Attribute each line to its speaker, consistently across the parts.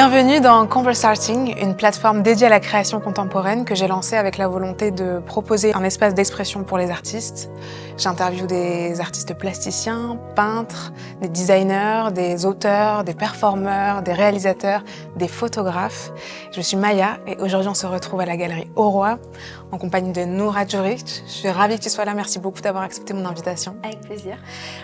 Speaker 1: Bienvenue dans Conversarting, une plateforme dédiée à la création contemporaine que j'ai lancée avec la volonté de proposer un espace d'expression pour les artistes. J'interviewe des artistes plasticiens, peintres, des designers, des auteurs, des performeurs, des réalisateurs, des photographes. Je suis Maya et aujourd'hui on se retrouve à la galerie Auroy en compagnie de Noura Djoric. Je suis ravie que tu sois là, merci beaucoup d'avoir accepté mon invitation.
Speaker 2: Avec plaisir.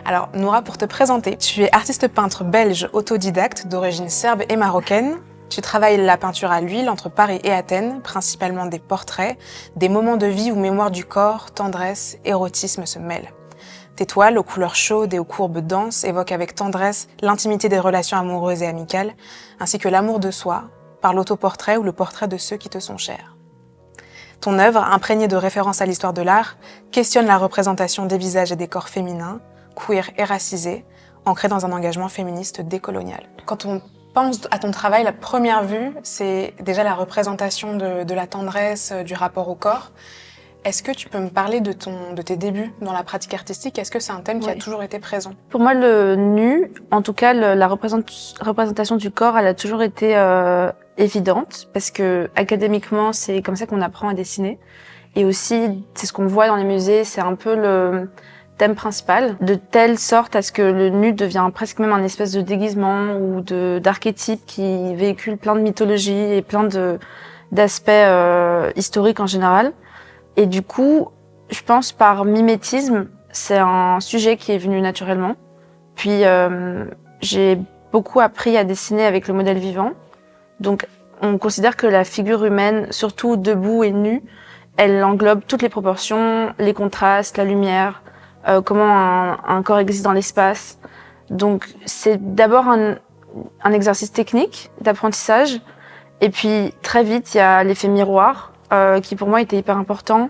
Speaker 1: Alors Noura, pour te présenter, tu es artiste peintre belge autodidacte d'origine serbe et marocaine. Tu travailles la peinture à l'huile entre Paris et Athènes, principalement des portraits, des moments de vie où mémoire du corps, tendresse, érotisme se mêlent. Tes toiles, aux couleurs chaudes et aux courbes denses, évoquent avec tendresse l'intimité des relations amoureuses et amicales, ainsi que l'amour de soi, par l'autoportrait ou le portrait de ceux qui te sont chers. Ton œuvre, imprégnée de références à l'histoire de l'art, questionne la représentation des visages et des corps féminins, queer et racisés, ancrés dans un engagement féministe décolonial. Quand on pense à ton travail, la première vue, c'est déjà la représentation de la tendresse, du rapport au corps. Est-ce que tu peux me parler de tes débuts dans la pratique artistique? Est-ce que c'est un thème qui a toujours été présent?
Speaker 2: Pour moi, le nu, en tout cas la représentation du corps, elle a toujours été évidente, parce que académiquement, c'est comme ça qu'on apprend à dessiner. Et aussi, c'est ce qu'on voit dans les musées, c'est un peu le thème principal, de telle sorte à ce que le nu devient presque même un espèce de déguisement ou d'archétype qui véhicule plein de mythologies et plein d'aspects historiques en général. Et du coup, je pense par mimétisme, c'est un sujet qui est venu naturellement. Puis j'ai beaucoup appris à dessiner avec le modèle vivant. Donc on considère que la figure humaine, surtout debout et nue, elle englobe toutes les proportions, les contrastes, la lumière, comment un corps existe dans l'espace. Donc c'est d'abord un exercice technique d'apprentissage, et puis très vite il y a l'effet miroir qui pour moi était hyper important,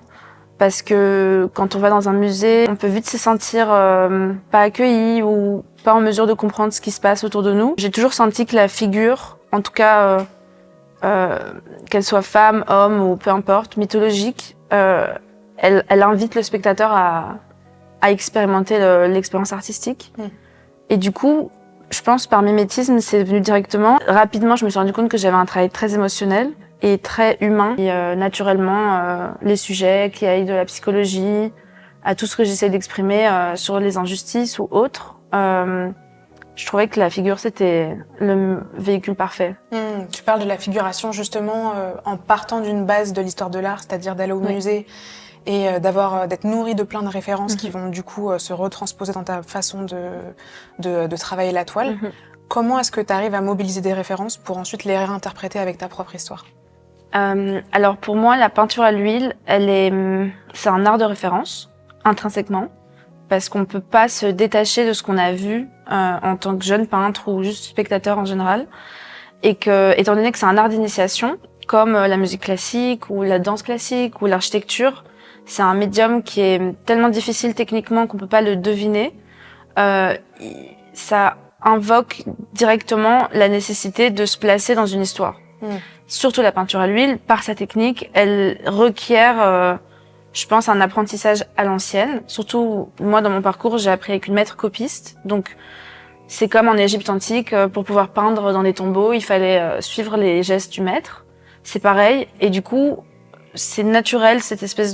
Speaker 2: parce que quand on va dans un musée, on peut vite se sentir pas accueilli ou pas en mesure de comprendre ce qui se passe autour de nous. J'ai toujours senti que la figure, en tout cas qu'elle soit femme, homme ou peu importe, mythologique, elle invite le spectateur à expérimenter l'expérience artistique. Et du coup, je pense par mimétisme, c'est venu directement. Rapidement, je me suis rendu compte que j'avais un travail très émotionnel et très humain. Et naturellement, les sujets qui aillent de la psychologie à tout ce que j'essaie d'exprimer sur les injustices ou autres, je trouvais que la figure, c'était le véhicule parfait.
Speaker 1: Tu parles de la figuration justement en partant d'une base de l'histoire de l'art, c'est-à-dire d'aller au musée et d'être nourri de plein de références qui vont du coup se retransposer dans ta façon de travailler la toile. Comment est-ce que tu arrives à mobiliser des références pour ensuite les réinterpréter avec ta propre histoire?
Speaker 2: Alors pour moi, la peinture à l'huile, c'est un art de référence, intrinsèquement, parce qu'on peut pas se détacher de ce qu'on a vu en tant que jeune peintre ou juste spectateur en général, et que, étant donné que c'est un art d'initiation, comme la musique classique ou la danse classique ou l'architecture, c'est un médium qui est tellement difficile techniquement qu'on peut pas le deviner. Ça invoque directement la nécessité de se placer dans une histoire. Surtout la peinture à l'huile, par sa technique, elle requiert, je pense, un apprentissage à l'ancienne. Surtout, moi, dans mon parcours, j'ai appris avec une maître copiste. Donc, c'est comme en Égypte antique, pour pouvoir peindre dans des tombeaux, il fallait suivre les gestes du maître. C'est pareil. Et du coup, c'est naturel, cette espèce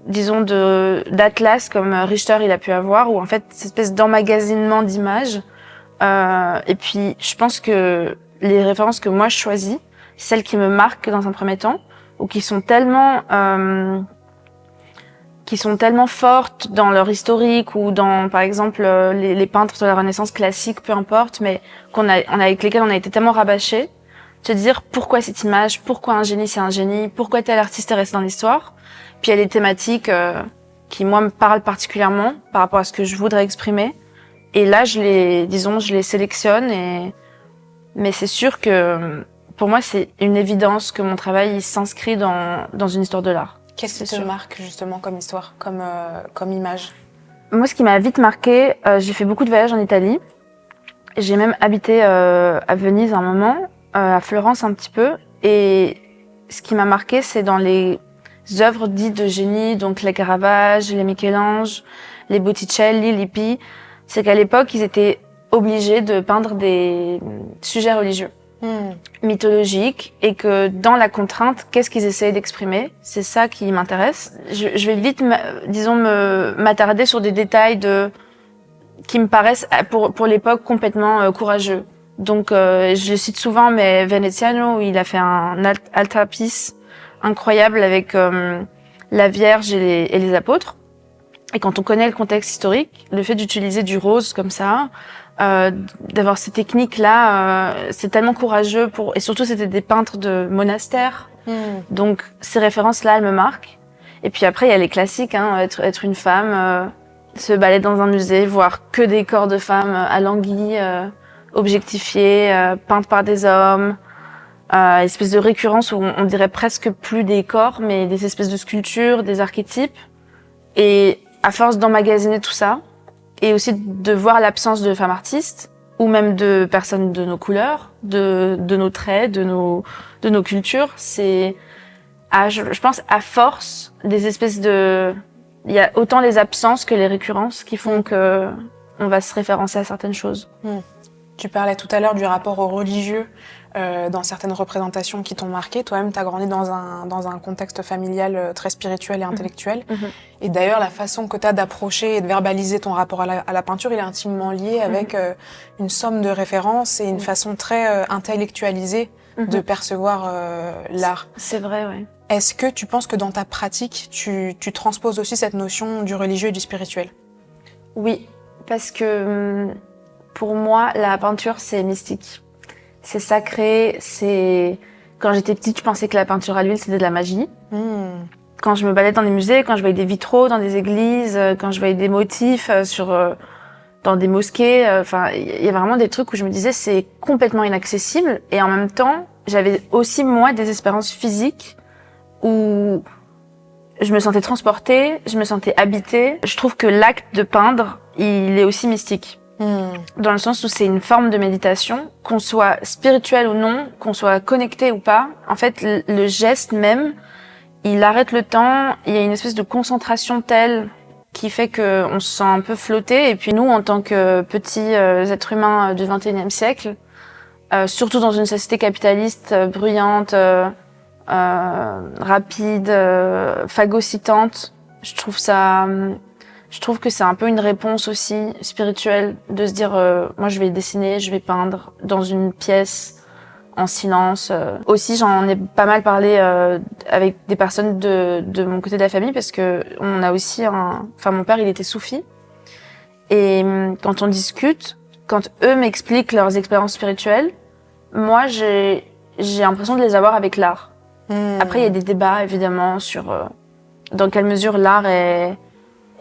Speaker 2: disons d'atlas comme Richter il a pu avoir, ou en fait, cette espèce d'emmagasinement d'images. Et puis, je pense que les références que moi je choisis, celles qui me marquent dans un premier temps, ou qui sont tellement fortes dans leur historique, ou dans, par exemple, les peintres de la Renaissance classique, peu importe, mais avec lesquels on a été tellement rabâchés, se dire pourquoi cette image, pourquoi un génie c'est un génie, pourquoi tel artiste est resté dans l'histoire. Puis il y a des thématiques qui moi me parlent particulièrement par rapport à ce que je voudrais exprimer. Et là je les sélectionne, mais c'est sûr que pour moi c'est une évidence que mon travail il s'inscrit dans une histoire de l'art.
Speaker 1: Qu'est-ce qui te marque justement comme histoire, comme image?
Speaker 2: Moi, ce qui m'a vite marqué, j'ai fait beaucoup de voyages en Italie. J'ai même habité à Venise un moment, à Florence un petit peu. Et ce qui m'a marqué, c'est dans les œuvres dites de génie, donc les Caravage, les Michel-Ange, les Botticelli, Lippi, c'est qu'à l'époque, ils étaient obligée de peindre des sujets religieux, mythologiques, et que dans la contrainte, qu'est-ce qu'ils essayaient d'exprimer? C'est ça qui m'intéresse. Je vais vite, m'attarder sur des détails qui me paraissent, pour l'époque, complètement courageux. Donc, je le cite souvent, mais Veneziano, il a fait un altarpiece incroyable avec la Vierge et les apôtres. Et quand on connaît le contexte historique, le fait d'utiliser du rose comme ça, d'avoir ces techniques-là, c'est tellement courageux et surtout c'était des peintres de monastères. Donc ces références-là, elles me marquent. Et puis après, il y a les classiques, être une femme, se balader dans un musée, voir que des corps de femmes alanguis, objectifiés, peintes par des hommes. Espèce de récurrence où on dirait presque plus des corps, mais des espèces de sculptures, des archétypes. Et à force d'emmagasiner tout ça, et aussi de voir l'absence de femmes artistes, ou même de personnes de nos couleurs, de nos traits, de nos cultures, je pense, à force, des espèces il y a autant les absences que les récurrences qui font que on va se référencer à certaines choses.
Speaker 1: Tu parlais tout à l'heure du rapport au religieux dans certaines représentations qui t'ont marqué. Toi-même, tu as grandi dans un contexte familial très spirituel et intellectuel. Et d'ailleurs, la façon que tu as d'approcher et de verbaliser ton rapport à la peinture, il est intimement lié avec une somme de références et une façon très intellectualisée de percevoir l'art.
Speaker 2: C'est vrai, oui.
Speaker 1: Est-ce que tu penses que dans ta pratique, tu transposes aussi cette notion du religieux et du spirituel?
Speaker 2: Oui, parce que pour moi, la peinture, c'est mystique. C'est sacré, Quand j'étais petite, je pensais que la peinture à l'huile, c'était de la magie. Quand je me baladais dans des musées, quand je voyais des vitraux dans des églises, quand je voyais des motifs dans des mosquées, il y a vraiment des trucs où je me disais c'est complètement inaccessible. Et en même temps, j'avais aussi, moi, des expériences physiques où je me sentais transportée, je me sentais habitée. Je trouve que l'acte de peindre, il est aussi mystique. Dans le sens où c'est une forme de méditation, qu'on soit spirituel ou non, qu'on soit connecté ou pas. En fait, le geste même, il arrête le temps, il y a une espèce de concentration telle qui fait qu'on se sent un peu flotté. Et puis nous, en tant que petits êtres humains du XXIe siècle, surtout dans une société capitaliste bruyante, rapide, phagocytante, je trouve que c'est un peu une réponse aussi spirituelle de se dire moi je vais dessiner, je vais peindre dans une pièce en silence. Aussi j'en ai pas mal parlé avec des personnes de mon côté de la famille parce que on a aussi mon père il était soufi et quand on discute, quand eux m'expliquent leurs expériences spirituelles, moi j'ai l'impression de les avoir avec l'art. Après il y a des débats évidemment sur dans quelle mesure l'art est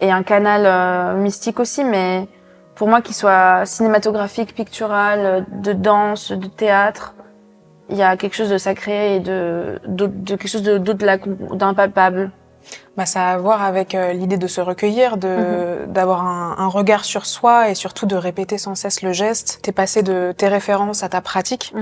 Speaker 2: un canal mystique aussi, mais pour moi, qu'il soit cinématographique, pictural, de danse, de théâtre, il y a quelque chose de sacré et de quelque chose d'impalpable.
Speaker 1: Ça a à voir avec l'idée de se recueillir, d'avoir un regard sur soi et surtout de répéter sans cesse le geste. T'es passé de tes références à ta pratique.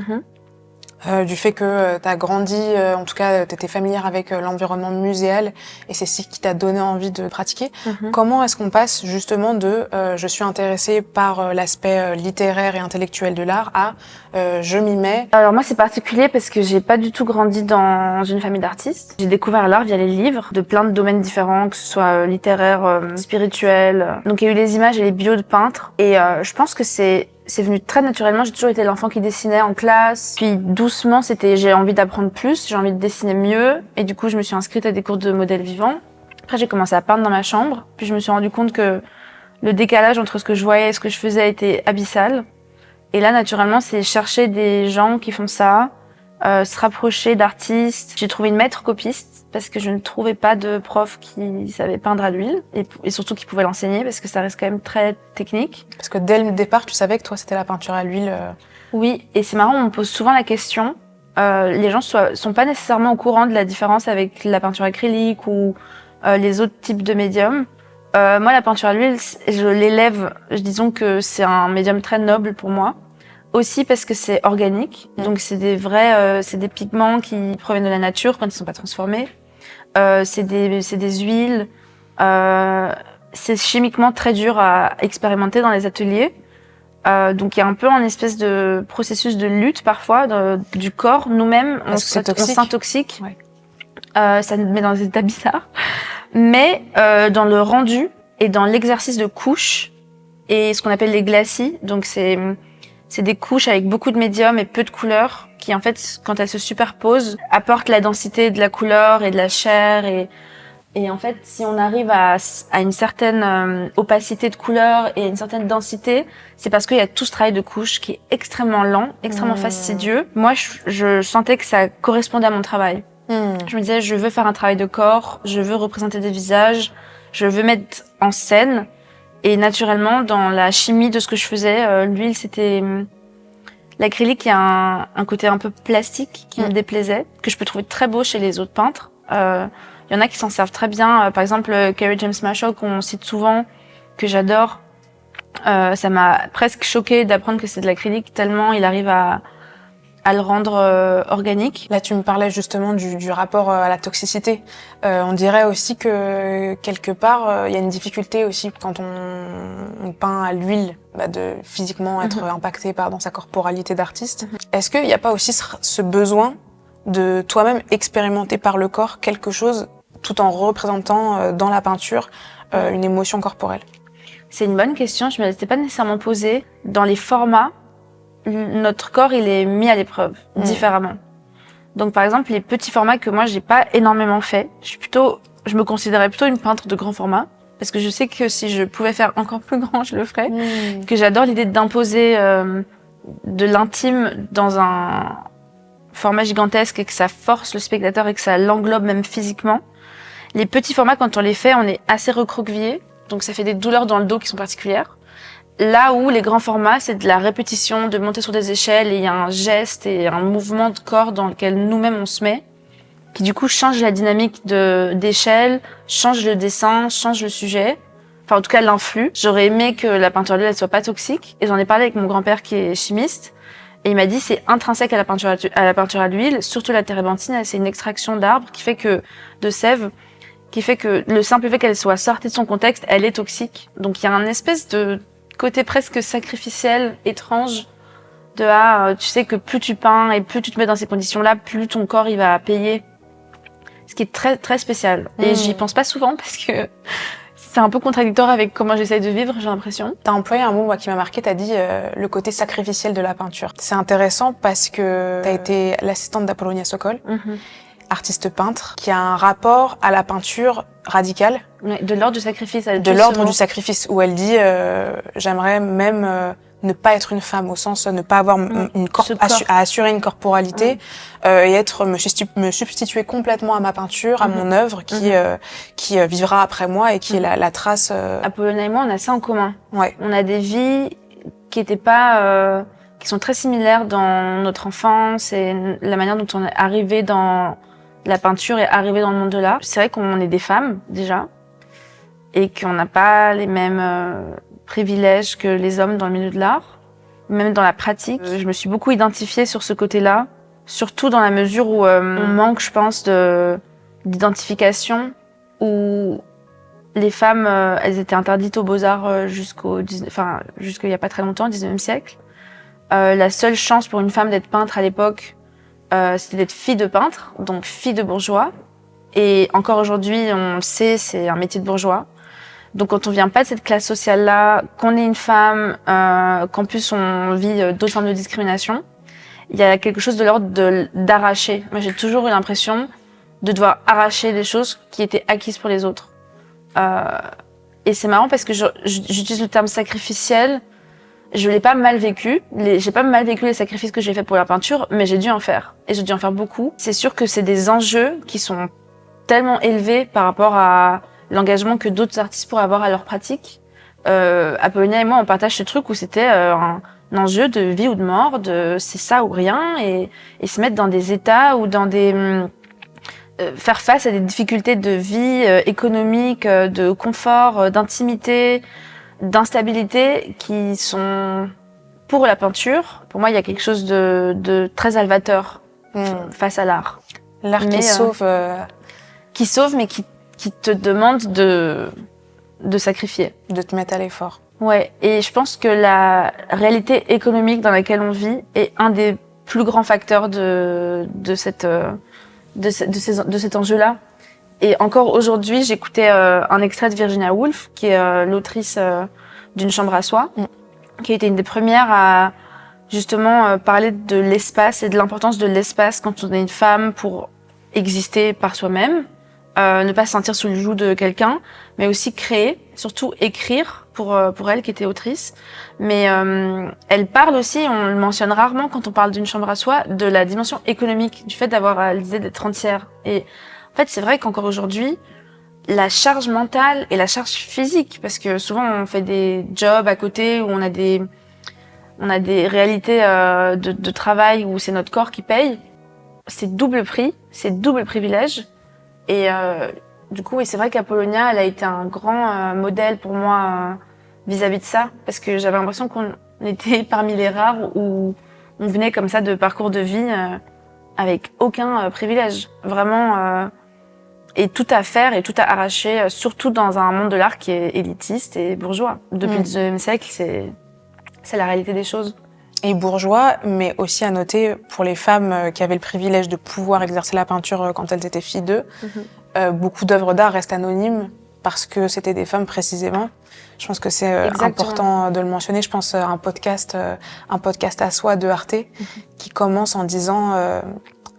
Speaker 1: Du fait que tu as grandi, en tout cas tu étais familière avec l'environnement muséal et c'est ce qui t'a donné envie de pratiquer. Comment est-ce qu'on passe justement de je suis intéressée par l'aspect littéraire et intellectuel de l'art à je m'y mets?
Speaker 2: Alors moi c'est particulier parce que j'ai pas du tout grandi dans une famille d'artistes. J'ai découvert l'art via les livres de plein de domaines différents, que ce soit littéraire, spirituel. Donc il y a eu les images et les bios de peintres et je pense que c'est venu très naturellement. J'ai toujours été l'enfant qui dessinait en classe. Puis doucement, j'ai envie d'apprendre plus, j'ai envie de dessiner mieux. Et du coup, je me suis inscrite à des cours de modèles vivants. Après, j'ai commencé à peindre dans ma chambre. Puis je me suis rendu compte que le décalage entre ce que je voyais et ce que je faisais était abyssal. Et là, naturellement, c'est chercher des gens qui font ça, se rapprocher d'artistes. J'ai trouvé une maître copiste parce que je ne trouvais pas de prof qui savait peindre à l'huile et surtout qui pouvait l'enseigner parce que ça reste quand même très technique.
Speaker 1: Parce que dès le départ, tu savais que toi, c'était la peinture à l'huile.
Speaker 2: Oui, et c'est marrant, on me pose souvent la question. Les gens sont pas nécessairement au courant de la différence avec la peinture acrylique ou les autres types de médiums. Moi, la peinture à l'huile, je l'élève, disons que c'est un médium très noble pour moi. Aussi parce que c'est organique, donc c'est des pigments qui proviennent de la nature quand ils sont pas transformés. C'est des huiles. C'est chimiquement très dur à expérimenter dans les ateliers. Donc il y a un peu un espèce de processus de lutte parfois du corps. Nous-mêmes, on s'intoxique.
Speaker 1: Ouais.
Speaker 2: Ça nous met dans des états bizarres. Mais dans le rendu et dans l'exercice de couches et ce qu'on appelle les glacis, donc c'est des couches avec beaucoup de médium et peu de couleurs qui en fait, quand elles se superposent, apportent la densité de la couleur et de la chair et en fait, si on arrive à une certaine opacité de couleur et une certaine densité, c'est parce qu'il y a tout ce travail de couche qui est extrêmement lent, extrêmement fastidieux. Moi, je sentais que ça correspondait à mon travail. Je me disais, je veux faire un travail de corps, je veux représenter des visages, je veux mettre en scène. Et naturellement, dans la chimie de ce que je faisais, l'huile, c'était... L'acrylique, il y a un côté un peu plastique qui me déplaisait, que je peux trouver très beau chez les autres peintres. Il y en a qui s'en servent très bien. Par exemple, Kerry James Marshall, qu'on cite souvent, que j'adore. Ça m'a presque choquée d'apprendre que c'est de l'acrylique, tellement il arrive à le rendre organique.
Speaker 1: Là, tu me parlais justement du rapport à la toxicité. On dirait aussi que, quelque part, il y a une difficulté aussi quand on peint à l'huile, de physiquement être impacté dans sa corporalité d'artiste. Est-ce qu'il n'y a pas aussi ce besoin de toi-même expérimenter par le corps quelque chose tout en représentant dans la peinture une émotion corporelle?
Speaker 2: C'est une bonne question, je ne me l'étais pas nécessairement posée. Dans les formats, notre corps il est mis à l'épreuve différemment. Donc par exemple, les petits formats que moi j'ai pas énormément fait, je me considérais plutôt une peintre de grand format parce que je sais que si je pouvais faire encore plus grand, je le ferais. Que j'adore l'idée d'imposer de l'intime dans un format gigantesque et que ça force le spectateur et que ça l'englobe même physiquement. Les petits formats, quand on les fait, on est assez recroquevillé, donc ça fait des douleurs dans le dos qui sont particulières. Là où les grands formats, c'est de la répétition, de monter sur des échelles, et il y a un geste et un mouvement de corps dans lequel nous-mêmes on se met, qui du coup change la dynamique d'échelle, change le dessin, change le sujet, enfin en tout cas l'influe. J'aurais aimé que la peinture à l'huile elle soit pas toxique, et j'en ai parlé avec mon grand-père qui est chimiste, et il m'a dit c'est intrinsèque à la peinture à l'huile, surtout la térébenthine, c'est une extraction d'arbres qui fait que de sève, qui fait que le simple fait qu'elle soit sortie de son contexte, elle est toxique. Donc il y a un espèce de côté presque sacrificiel, étrange, tu sais que plus tu peins et plus tu te mets dans ces conditions-là, plus ton corps il va payer. Ce qui est très très spécial. Et j'y pense pas souvent parce que c'est un peu contradictoire avec comment j'essaye de vivre, j'ai l'impression.
Speaker 1: T'as employé un mot qui m'a marqué, t'as dit le côté sacrificiel de la peinture. C'est intéressant parce que t'as été l'assistante d'Apollonia Sokol, artiste peintre, qui a un rapport à la peinture radical.
Speaker 2: Ouais, de l'ordre du sacrifice.
Speaker 1: De l'ordre du sacrifice, où elle dit j'aimerais même ne pas être une femme, au sens ne pas avoir à assurer une corporalité et me substituer complètement à ma peinture, à mon œuvre qui vivra après moi et qui est la trace.
Speaker 2: Apollonia et moi, on a ça en commun.
Speaker 1: Ouais.
Speaker 2: On a des vies qui étaient pas, qui sont très similaires dans notre enfance et la manière dont on est arrivé dans la peinture et arrivé dans le monde de l'art. C'est vrai qu'on est des femmes déjà et qu'on n'a pas les mêmes privilèges que les hommes dans le milieu de l'art, même dans la pratique. Je me suis beaucoup identifiée sur ce côté-là, surtout dans la mesure où on manque, je pense, d'identification, où les femmes, elles étaient interdites aux beaux-arts jusqu'il y a pas très longtemps, au 19e siècle. La seule chance pour une femme d'être peintre à l'époque, c'était d'être fille de peintre, donc fille de bourgeois. Et encore aujourd'hui, on le sait, c'est un métier de bourgeois. Donc quand on vient pas de cette classe sociale-là, qu'on est une femme, qu'en plus on vit d'autres formes de discrimination, il y a quelque chose de l'ordre d'arracher. Moi j'ai toujours eu l'impression de devoir arracher des choses qui étaient acquises pour les autres. Et c'est marrant parce que j'utilise le terme sacrificiel. Je l'ai pas mal vécu. J'ai pas mal vécu les sacrifices que j'ai faits pour la peinture, mais j'ai dû en faire. Et j'ai dû en faire beaucoup. C'est sûr que c'est des enjeux qui sont tellement élevés par rapport à l'engagement que d'autres artistes pourraient avoir à leur pratique. Apollonia et moi, on partage ce truc où c'était un enjeu de vie ou de mort, de c'est ça ou rien, et se mettre dans des états ou dans des faire face à des difficultés de vie économique, de confort, d'intimité, d'instabilité qui sont pour la peinture. Pour moi, il y a quelque chose de très salvateur face à l'art.
Speaker 1: L'art qui sauve.
Speaker 2: Qui sauve, mais qui te demande de sacrifier.
Speaker 1: De te mettre à l'effort.
Speaker 2: Ouais, et je pense que la réalité économique dans laquelle on vit est un des plus grands facteurs de cet enjeu-là. Et encore aujourd'hui, j'écoutais un extrait de Virginia Woolf, qui est l'autrice d'Une chambre à soi, qui a été une des premières à justement parler de l'espace et de l'importance de l'espace quand on est une femme pour exister par soi-même, ne pas se sentir sous le joug de quelqu'un, mais aussi créer, surtout écrire pour elle qui était autrice. Mais elle parle aussi, on le mentionne rarement quand on parle d'une chambre à soi, de la dimension économique, du fait d'avoir réalisé d'être rentière. Et en fait, c'est vrai qu'encore aujourd'hui, la charge mentale et la charge physique, parce que souvent on fait des jobs à côté où on a des réalités de travail où c'est notre corps qui paye, c'est double prix, c'est double privilège. Et du coup, oui, c'est vrai qu'Apollonia, elle a été un grand modèle pour moi vis-à-vis de ça, parce que j'avais l'impression qu'on était parmi les rares où on venait comme ça de parcours de vie avec aucun privilège, vraiment, et tout à faire et tout à arracher, surtout dans un monde de l'art qui est élitiste et bourgeois. Depuis le XIXe siècle, c'est la réalité des choses.
Speaker 1: Et bourgeois, mais aussi à noter pour les femmes qui avaient le privilège de pouvoir exercer la peinture quand elles étaient filles d'eux, beaucoup d'œuvres d'art restent anonymes parce que c'était des femmes précisément. Je pense que c'est important de le mentionner. Je pense à un podcast à soi de Arte qui commence en disant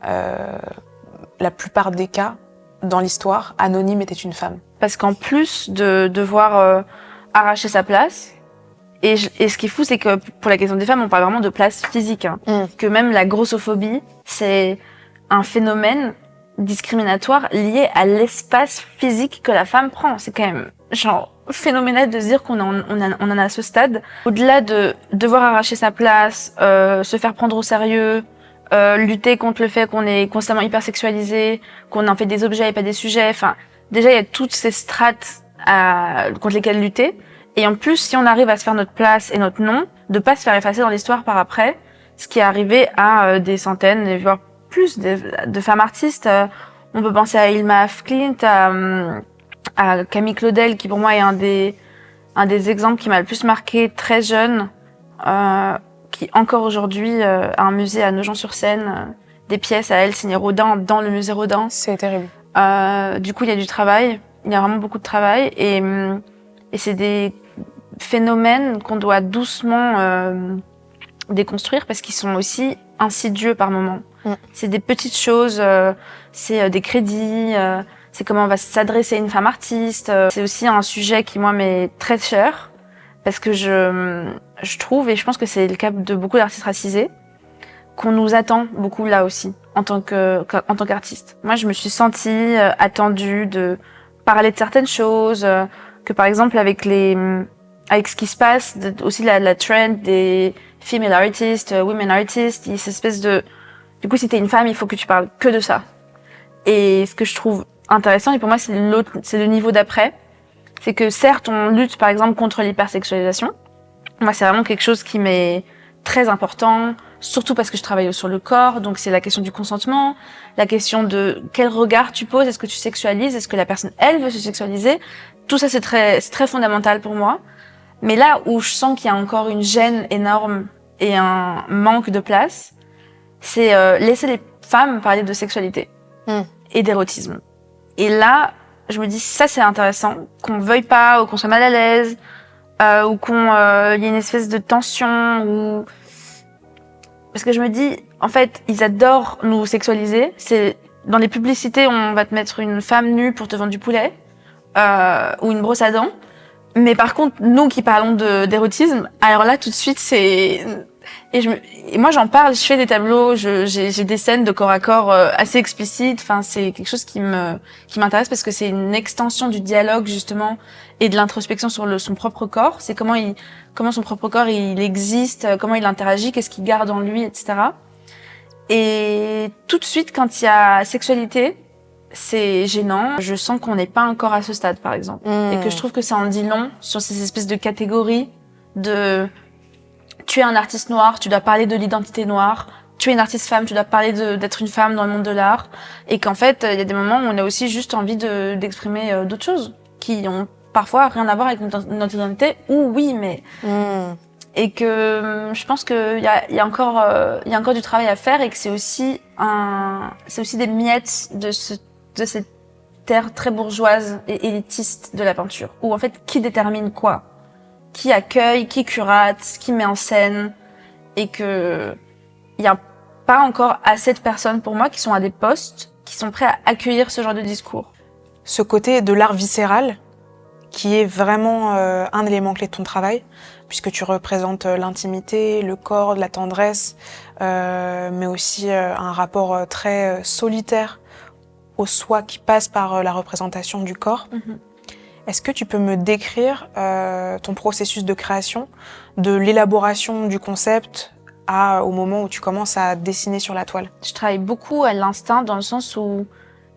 Speaker 1: la plupart des cas dans l'histoire, Anonyme était une femme.
Speaker 2: Parce qu'en plus de devoir arracher sa place, et ce qui est fou, c'est que pour la question des femmes, on parle vraiment de place physique. Hein. Que même la grossophobie, c'est un phénomène discriminatoire lié à l'espace physique que la femme prend. C'est quand même genre phénoménal de se dire qu'on en a à ce stade. Au-delà de devoir arracher sa place, se faire prendre au sérieux, lutter contre le fait qu'on est constamment hypersexualisé, qu'on en fait des objets et pas des sujets. Enfin, déjà, il y a toutes ces strates contre lesquelles lutter. Et en plus, si on arrive à se faire notre place et notre nom, de pas se faire effacer dans l'histoire par après, ce qui est arrivé à des centaines, voire plus de femmes artistes. On peut penser à Hilma af Klint, à Camille Claudel, qui pour moi est un des exemples qui m'a le plus marqué, très jeune, qui encore aujourd'hui a un musée à Nogent-sur-Seine, des pièces à elle signées Rodin dans le musée Rodin.
Speaker 1: C'est terrible.
Speaker 2: Du coup, il y a du travail, il y a vraiment beaucoup de travail, et c'est des phénomènes qu'on doit doucement déconstruire parce qu'ils sont aussi insidieux par moments. C'est des petites choses, c'est des crédits, c'est comment on va s'adresser à une femme artiste. C'est aussi un sujet qui, moi, m'est très cher parce que je trouve, et je pense que c'est le cas de beaucoup d'artistes racisés, qu'on nous attend beaucoup là aussi, en tant qu'artiste. Moi, je me suis sentie attendue de parler de certaines choses, que par exemple avec ce qui se passe, aussi la trend des female artists, women artists, il y a cette espèce de, du coup, si t'es une femme, il faut que tu parles que de ça. Et ce que je trouve intéressant, et pour moi, c'est le niveau d'après, c'est que certes, on lutte par exemple contre l'hypersexualisation. Moi, c'est vraiment quelque chose qui m'est très important, surtout parce que je travaille sur le corps, donc c'est la question du consentement, la question de quel regard tu poses, est-ce que tu sexualises, est-ce que la personne, elle, veut se sexualiser. Tout ça, c'est très fondamental pour moi. Mais là où je sens qu'il y a encore une gêne énorme et un manque de place, c'est laisser les femmes parler de sexualité et d'érotisme. Et là, je me dis, ça c'est intéressant, qu'on veuille pas, ou qu'on soit mal à l'aise, ou qu'il y ait une espèce de tension, ou... Parce que je me dis, en fait, ils adorent nous sexualiser. C'est dans les publicités, on va te mettre une femme nue pour te vendre du poulet, ou une brosse à dents. Mais par contre, nous qui parlons d'érotisme, alors là, tout de suite, c'est... Et moi, j'en parle, je fais des tableaux, j'ai des scènes de corps à corps assez explicites. Enfin, c'est quelque chose qui m'intéresse parce que c'est une extension du dialogue, justement, et de l'introspection sur son propre corps. C'est comment son propre corps, il existe, comment il interagit, qu'est-ce qu'il garde en lui, etc. Et tout de suite, quand il y a sexualité, c'est gênant. Je sens qu'on n'est pas encore à ce stade, par exemple. Et que je trouve que ça en dit long sur ces espèces de catégories de... Tu es un artiste noir, tu dois parler de l'identité noire. Tu es une artiste femme, tu dois parler d'être une femme dans le monde de l'art. Et qu'en fait, il y a des moments où on a aussi juste envie d'exprimer d'autres choses qui ont parfois rien à voir avec notre identité, ou oui, mais... Et que je pense qu'il y a encore du travail à faire et que c'est aussi des miettes de cette terre très bourgeoise et élitiste de la peinture. Où en fait, qui détermine quoi? Qui accueille, qui curate, qui met en scène? Et que il y a pas encore assez de personnes pour moi qui sont à des postes, qui sont prêts à accueillir ce genre de discours.
Speaker 1: Ce côté de l'art viscéral, qui est vraiment un élément clé de ton travail, puisque tu représentes l'intimité, le corps, la tendresse, mais aussi un rapport très solitaire au soi qui passe par la représentation du corps. Est-ce que tu peux me décrire ton processus de création, de l'élaboration du concept au moment où tu commences à dessiner sur la toile?
Speaker 2: Je travaille beaucoup à l'instinct dans le sens où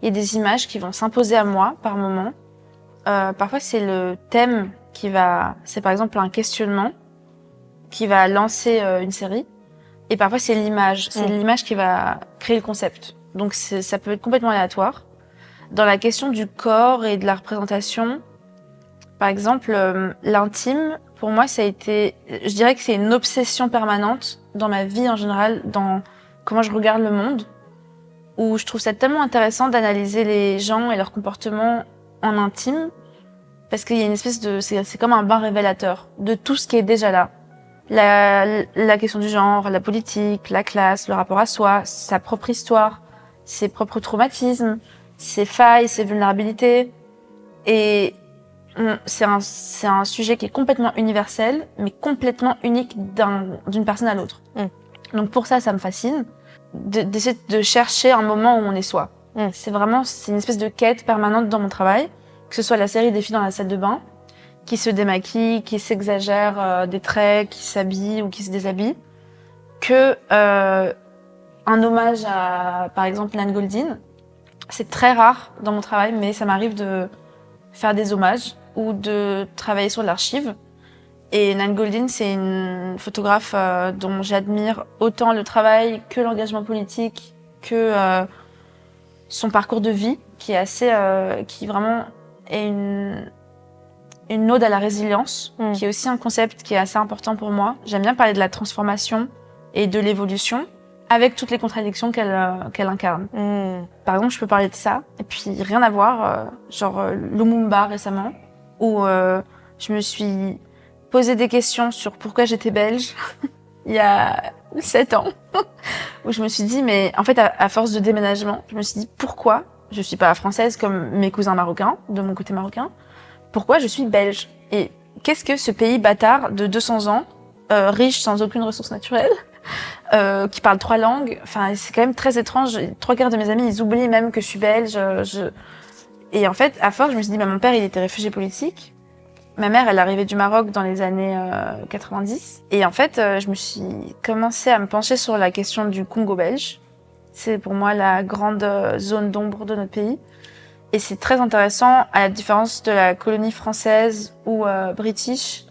Speaker 2: il y a des images qui vont s'imposer à moi par moment. Parfois, c'est le thème c'est par exemple un questionnement qui va lancer une série. Et parfois, c'est l'image. C'est l'image qui va créer le concept. Donc, ça peut être complètement aléatoire. Dans la question du corps et de la représentation, par exemple, l'intime, pour moi, je dirais que c'est une obsession permanente dans ma vie en général, dans comment je regarde le monde, où je trouve ça tellement intéressant d'analyser les gens et leurs comportements en intime, parce qu'il y a une espèce c'est comme un bain révélateur de tout ce qui est déjà là. La question du genre, la politique, la classe, le rapport à soi, sa propre histoire, ses propres traumatismes, ses failles, ses vulnérabilités. Et c'est un sujet qui est complètement universel, mais complètement unique d'une personne à l'autre. Donc pour ça me fascine d'essayer de chercher un moment où on est soi. C'est une espèce de quête permanente dans mon travail, que ce soit la série des filles dans la salle de bain, qui se démaquillent, qui s'exagèrent des traits, qui s'habillent ou qui se déshabillent, que un hommage à, par exemple, Nan Goldin. C'est très rare dans mon travail, mais ça m'arrive de faire des hommages ou de travailler sur l'archive. Et Nan Goldin, c'est une photographe dont j'admire autant le travail que l'engagement politique, que son parcours de vie, qui est qui vraiment est une ode à la résilience, qui est aussi un concept qui est assez important pour moi. J'aime bien parler de la transformation et de l'évolution, avec toutes les contradictions qu'elle incarne. Par exemple, je peux parler de ça, et puis rien à voir, Lumumba récemment, où je me suis posé des questions sur pourquoi j'étais belge, il y a 7 ans, où je me suis dit, mais en fait, à force de déménagement, je me suis dit, pourquoi je suis pas française comme mes cousins marocains, de mon côté marocain, pourquoi je suis belge? Et qu'est-ce que ce pays bâtard de 200 ans, riche sans aucune ressource naturelle, qui parle 3 langues, enfin c'est quand même très étrange. 3/4 de mes amis ils oublient même que je suis belge. Et en fait à force je me suis dit mon père il était réfugié politique, ma mère elle arrivait du Maroc dans les années 90 et en fait je me suis commencé à me pencher sur la question du Congo belge. C'est pour moi la grande zone d'ombre de notre pays et c'est très intéressant à la différence de la colonie française ou british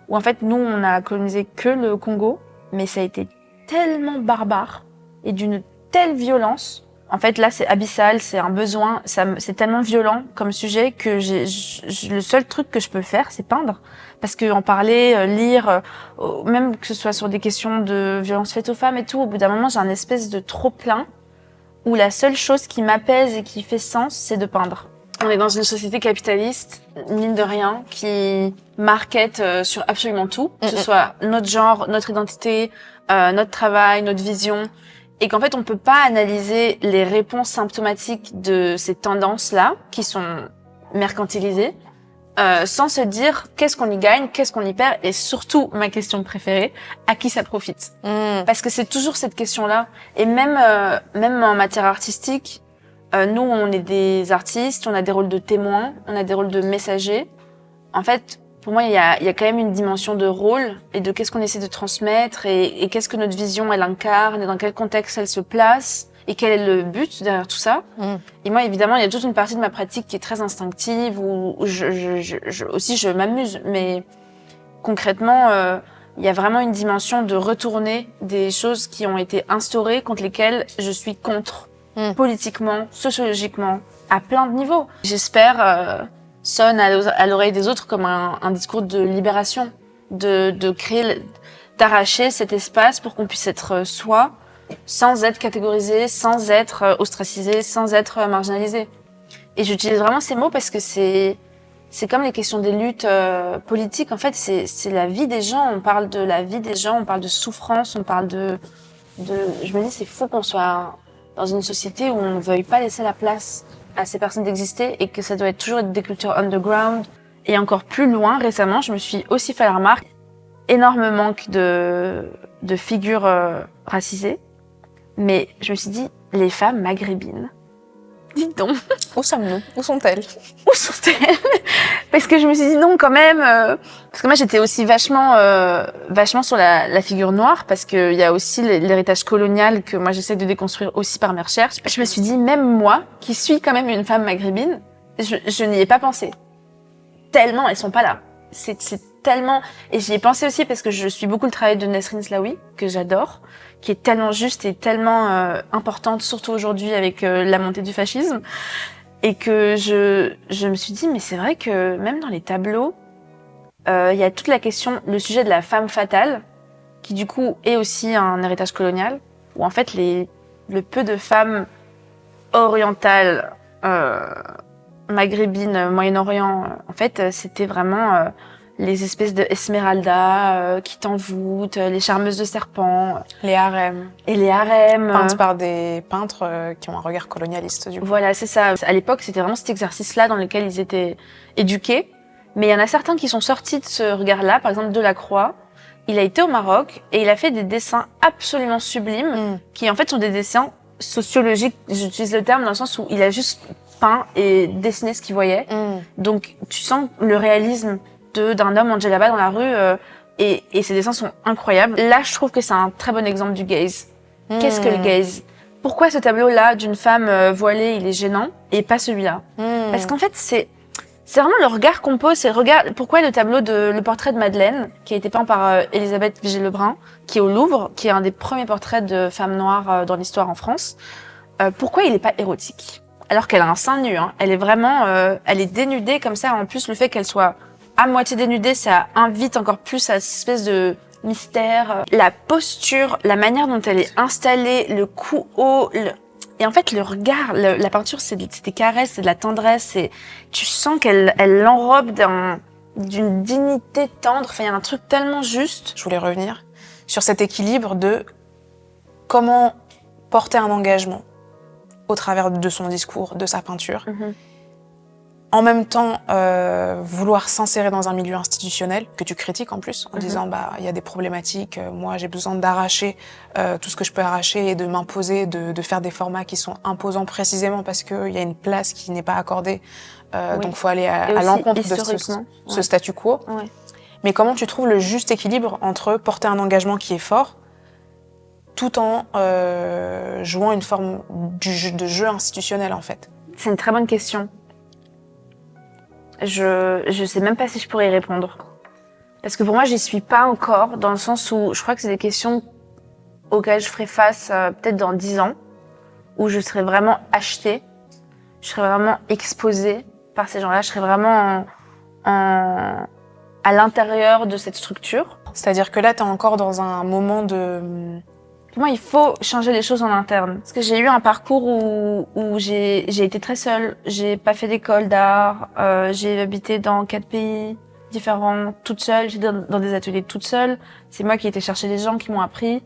Speaker 2: où en fait nous on a colonisé que le Congo mais ça a été tellement barbare et d'une telle violence. En fait, là, c'est abyssal, c'est un besoin, c'est tellement violent comme sujet que le seul truc que je peux faire, c'est peindre. Parce que en parler, lire, même que ce soit sur des questions de violence faite aux femmes et tout, au bout d'un moment, j'ai un espèce de trop-plein où la seule chose qui m'apaise et qui fait sens, c'est de peindre. On est dans une société capitaliste, mine de rien, qui market sur absolument tout, que ce soit notre genre, notre identité, notre travail, notre vision, et qu'en fait on peut pas analyser les réponses symptomatiques de ces tendances-là, qui sont mercantilisées, sans se dire qu'est-ce qu'on y gagne, qu'est-ce qu'on y perd, et surtout, ma question préférée, à qui ça profite. Parce que c'est toujours cette question-là, et même en matière artistique, nous on est des artistes, on a des rôles de témoins, on a des rôles de messagers. En fait, pour moi, il y a quand même une dimension de rôle et de qu'est-ce qu'on essaie de transmettre et qu'est-ce que notre vision, elle incarne et dans quel contexte elle se place et quel est le but derrière tout ça. Et moi, évidemment, il y a toute une partie de ma pratique qui est très instinctive où je m'amuse. Mais concrètement, il y a vraiment une dimension de retourner des choses qui ont été instaurées contre lesquelles je suis contre. Politiquement, sociologiquement, à plein de niveaux. J'espère sonne à l'oreille des autres comme un discours de libération, de créer, d'arracher cet espace pour qu'on puisse être soi, sans être catégorisé, sans être ostracisé, sans être marginalisé. Et j'utilise vraiment ces mots parce que c'est comme les questions des luttes politiques. En fait, c'est la vie des gens. On parle de la vie des gens, on parle de souffrance, on parle de. Je me dis, c'est fou qu'on soit dans une société où on ne veuille pas laisser la place à ces personnes d'exister et que ça doit toujours être des cultures underground. Et encore plus loin, récemment, je me suis aussi fait la remarque, énorme manque de figures racisées. Mais je me suis dit, les femmes maghrébines, dis donc.
Speaker 1: Où sommes-nous? Où sont-elles?
Speaker 2: Où sont-elles? Parce que je me suis dit non quand même, parce que moi j'étais aussi vachement sur la figure noire, parce que il y a aussi l'héritage colonial que moi j'essaie de déconstruire aussi par mes recherches. Je me suis dit, même moi, qui suis quand même une femme maghrébine, je n'y ai pas pensé. Tellement elles sont pas là. C'est tellement, et j'y ai pensé aussi parce que je suis beaucoup le travail de Nesrine Slaoui, que j'adore, qui est tellement juste et tellement importante, surtout aujourd'hui avec la montée du fascisme. Et que je me suis dit, mais c'est vrai que même dans les tableaux, il y a toute la question, le sujet de la femme fatale, qui du coup est aussi un héritage colonial, où en fait le peu de femmes orientales, maghrébines, Moyen-Orient, en fait, c'était vraiment les espèces de Esmeralda qui t'envoûtent, les charmeuses de serpents.
Speaker 1: Les harems.
Speaker 2: Et les harems.
Speaker 1: Peintes par des peintres qui ont un regard colonialiste, du coup.
Speaker 2: Voilà, c'est ça. À l'époque, c'était vraiment cet exercice-là dans lequel ils étaient éduqués. Mais il y en a certains qui sont sortis de ce regard-là. Par exemple, Delacroix. Il a été au Maroc et il a fait des dessins absolument sublimes qui, en fait, sont des dessins sociologiques. J'utilise le terme dans le sens où il a juste peint et dessiné ce qu'il voyait. Donc, tu sens le réalisme d'un homme en djellaba dans la rue et ces dessins sont incroyables. Là, je trouve que c'est un très bon exemple du gaze. Qu'est-ce que le gaze? Pourquoi ce tableau-là d'une femme voilée, il est gênant et pas celui-là? Parce qu'en fait, c'est vraiment le regard qu'on pose, c'est le regard. Pourquoi le tableau le portrait de Madeleine, qui a été peint par Elisabeth Vigée-Lebrun, qui est au Louvre, qui est un des premiers portraits de femmes noires dans l'histoire en France, pourquoi il est pas érotique? Alors qu'elle a un sein nu, hein. Elle est vraiment, elle est dénudée comme ça. En plus, le fait qu'elle soit à moitié dénudée, ça invite encore plus à cette espèce de mystère. La posture, la manière dont elle est installée, le cou haut, et en fait le regard, la peinture, c'est des caresses, c'est de la tendresse, et tu sens qu'elle l'enrobe d'une dignité tendre. Enfin, il y a un truc tellement juste.
Speaker 1: Je voulais revenir sur cet équilibre de comment porter un engagement au travers de son discours, de sa peinture. En même temps, vouloir s'insérer dans un milieu institutionnel, que tu critiques en plus, en disant, il y a des problématiques, moi j'ai besoin d'arracher tout ce que je peux arracher et de m'imposer, de faire des formats qui sont imposants précisément parce qu'il y a une place qui n'est pas accordée, donc il faut aller à l'encontre de ce statu quo. Mais comment tu trouves le juste équilibre entre porter un engagement qui est fort, tout en jouant une forme de jeu institutionnel en fait?
Speaker 2: C'est une très bonne question. Je sais même pas si je pourrais y répondre. Parce que pour moi, j'y suis pas encore, dans le sens où je crois que c'est des questions auxquelles je ferai face peut-être dans 10 ans, où je serai vraiment achetée, je serai vraiment exposée par ces gens-là, je serai vraiment à l'intérieur de cette structure.
Speaker 1: C'est-à-dire que là, t'es encore dans un moment de...
Speaker 2: Pour moi, il faut changer les choses en interne. Parce que j'ai eu un parcours où j'ai été très seule. J'ai pas fait d'école d'art. J'ai habité dans 4 pays différents, toute seule. J'étais dans des ateliers toute seule. C'est moi qui ai été chercher les gens qui m'ont appris.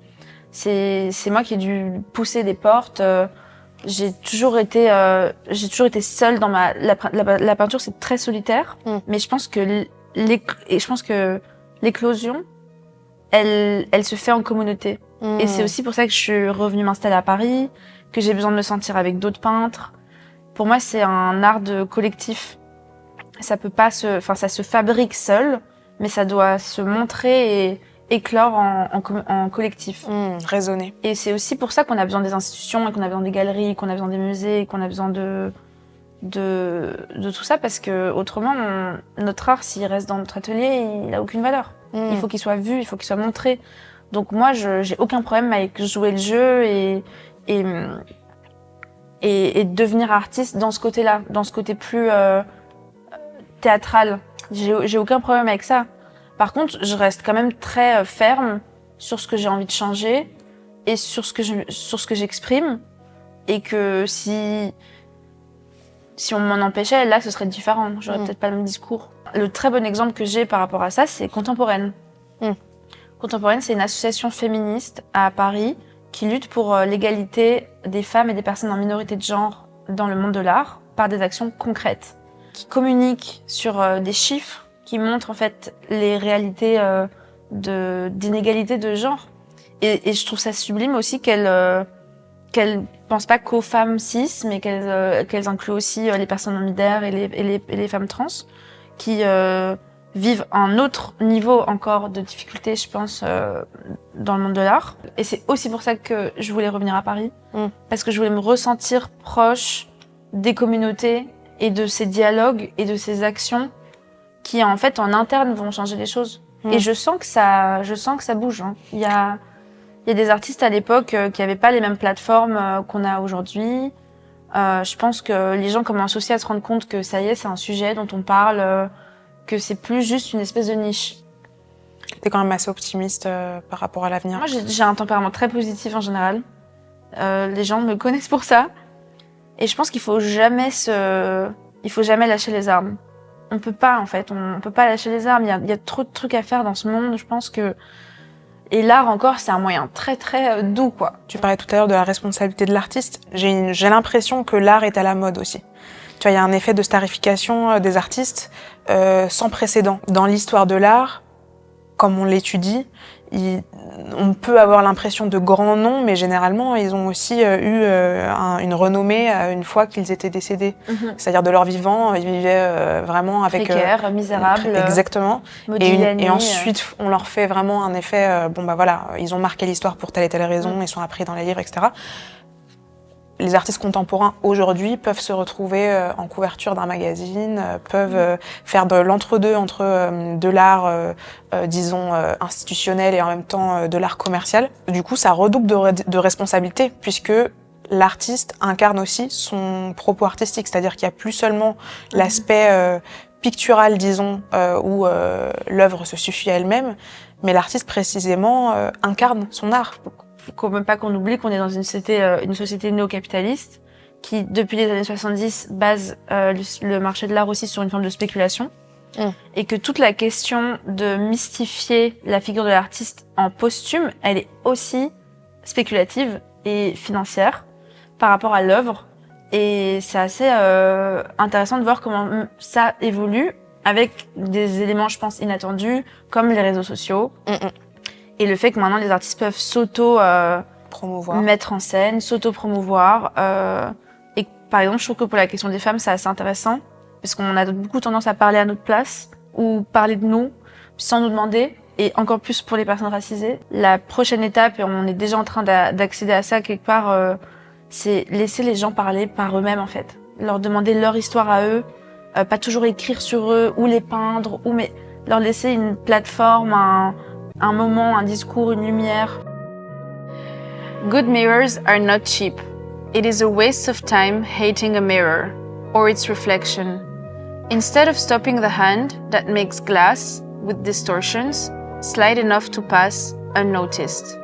Speaker 2: C'est moi qui ai dû pousser des portes. J'ai toujours été seule dans la peinture. C'est très solitaire. Mais je pense que l'éclosion, elle se fait en communauté. Et c'est aussi pour ça que je suis revenue m'installer à Paris, que j'ai besoin de me sentir avec d'autres peintres. Pour moi, c'est un art de collectif. Ça peut pas ça se fabrique seul, mais ça doit se montrer et éclore en collectif.
Speaker 1: Résonner.
Speaker 2: Et c'est aussi pour ça qu'on a besoin des institutions, et qu'on a besoin des galeries, qu'on a besoin des musées, qu'on a besoin de tout ça, parce que autrement, notre art, s'il reste dans notre atelier, il a aucune valeur. Il faut qu'il soit vu, il faut qu'il soit montré. Donc moi, j'ai aucun problème avec jouer le jeu et devenir artiste dans ce côté-là, dans ce côté plus théâtrale. J'ai aucun problème avec ça. Par contre, je reste quand même très ferme sur ce que j'ai envie de changer et sur ce que j'exprime, et que si on m'en empêchait, là, ce serait différent. J'aurais peut-être pas le même discours. Le très bon exemple que j'ai par rapport à ça, c'est Contemporaine. Contemporaine, c'est une association féministe à Paris qui lutte pour l'égalité des femmes et des personnes en minorité de genre dans le monde de l'art par des actions concrètes, qui communiquent sur des chiffres qui montrent en fait les réalités d'inégalité de genre. Et je trouve ça sublime aussi qu'elle pense pas qu'aux femmes cis, mais qu'elles incluent aussi les personnes non-binaires et les femmes trans, qui vivent un autre niveau encore de difficulté, je pense, dans le monde de l'art. Et c'est aussi pour ça que je voulais revenir à Paris, parce que je voulais me ressentir proche des communautés et de ces dialogues et de ces actions qui, en fait, en interne, vont changer les choses. Et je sens que ça bouge. Hein. Il y a des artistes à l'époque qui n'avaient pas les mêmes plateformes qu'on a aujourd'hui. Je pense que les gens commencent aussi à se rendre compte que ça y est, c'est un sujet dont on parle, que c'est plus juste une espèce de niche.
Speaker 1: T'es quand même assez optimiste par rapport à l'avenir.
Speaker 2: Moi, j'ai un tempérament très positif en général. Les gens me connaissent pour ça. Et je pense qu'il faut jamais lâcher les armes. On peut pas, en fait. On peut pas lâcher les armes. Il y a trop de trucs à faire dans ce monde. Je pense que... Et l'art, encore, c'est un moyen très, très doux, quoi.
Speaker 1: Tu parlais tout à l'heure de la responsabilité de l'artiste. J'ai l'impression que l'art est à la mode aussi. Tu vois, il y a un effet de starification des artistes sans précédent. Dans l'histoire de l'art, comme on l'étudie, on peut avoir l'impression de grands noms, mais généralement, ils ont aussi eu une renommée une fois qu'ils étaient décédés. C'est-à-dire de leur vivant, ils vivaient vraiment avec...
Speaker 2: Précaire, misérable.
Speaker 1: Exactement.
Speaker 2: Modigliani.
Speaker 1: Et ensuite, on leur fait vraiment un effet... bon, bah voilà, ils ont marqué l'histoire pour telle et telle raison, ils sont appris dans les livres, etc. Les artistes contemporains aujourd'hui peuvent se retrouver en couverture d'un magazine, peuvent faire de l'entre-deux entre de l'art, disons, institutionnel et en même temps de l'art commercial. Du coup, ça redouble de responsabilité puisque l'artiste incarne aussi son propos artistique, c'est-à-dire qu'il n'y a plus seulement l'aspect pictural, disons, où l'œuvre se suffit à elle-même, mais l'artiste précisément incarne son art.
Speaker 2: Faut même pas qu'on oublie qu'on est dans une société néo-capitaliste qui, depuis les années 70, base le marché de l'art aussi sur une forme de spéculation. Et que toute la question de mystifier la figure de l'artiste en posthume, elle est aussi spéculative et financière par rapport à l'œuvre. Et c'est assez intéressant de voir comment ça évolue avec des éléments, je pense, inattendus, comme les réseaux sociaux. Et le fait que maintenant les artistes peuvent mettre en scène, s'auto-promouvoir. Et par exemple, je trouve que pour la question des femmes, c'est assez intéressant, parce qu'on a beaucoup tendance à parler à notre place, ou parler de nous, sans nous demander, et encore plus pour les personnes racisées. La prochaine étape, et on est déjà en train d'accéder à ça quelque part, c'est laisser les gens parler par eux-mêmes en fait. Leur demander leur histoire à eux, pas toujours écrire sur eux, ou les peindre, mais leur laisser une plateforme, un moment, un discours, une lumière.
Speaker 3: Good mirrors are not cheap. It is a waste of time hating a mirror or its reflection. Instead of stopping the hand that makes glass with distortions slight enough to pass unnoticed.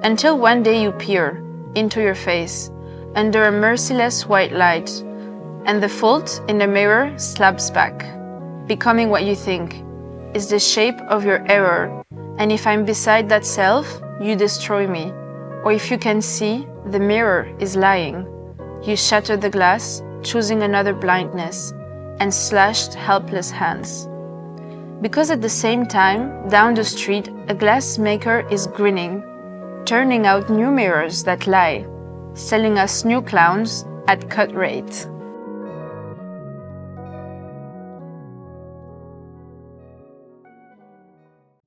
Speaker 3: Until one day you peer into your face under a merciless white light, and the fault in the mirror slaps back, becoming what you think is the shape of your error. And if I'm beside that self, you destroy me. Or if you can see, the mirror is lying. You shatter the glass, choosing another blindness, and slashed helpless hands. Because at the same time, down the street, a glassmaker is grinning, turning out new mirrors that lie, selling us new clowns at cut rate.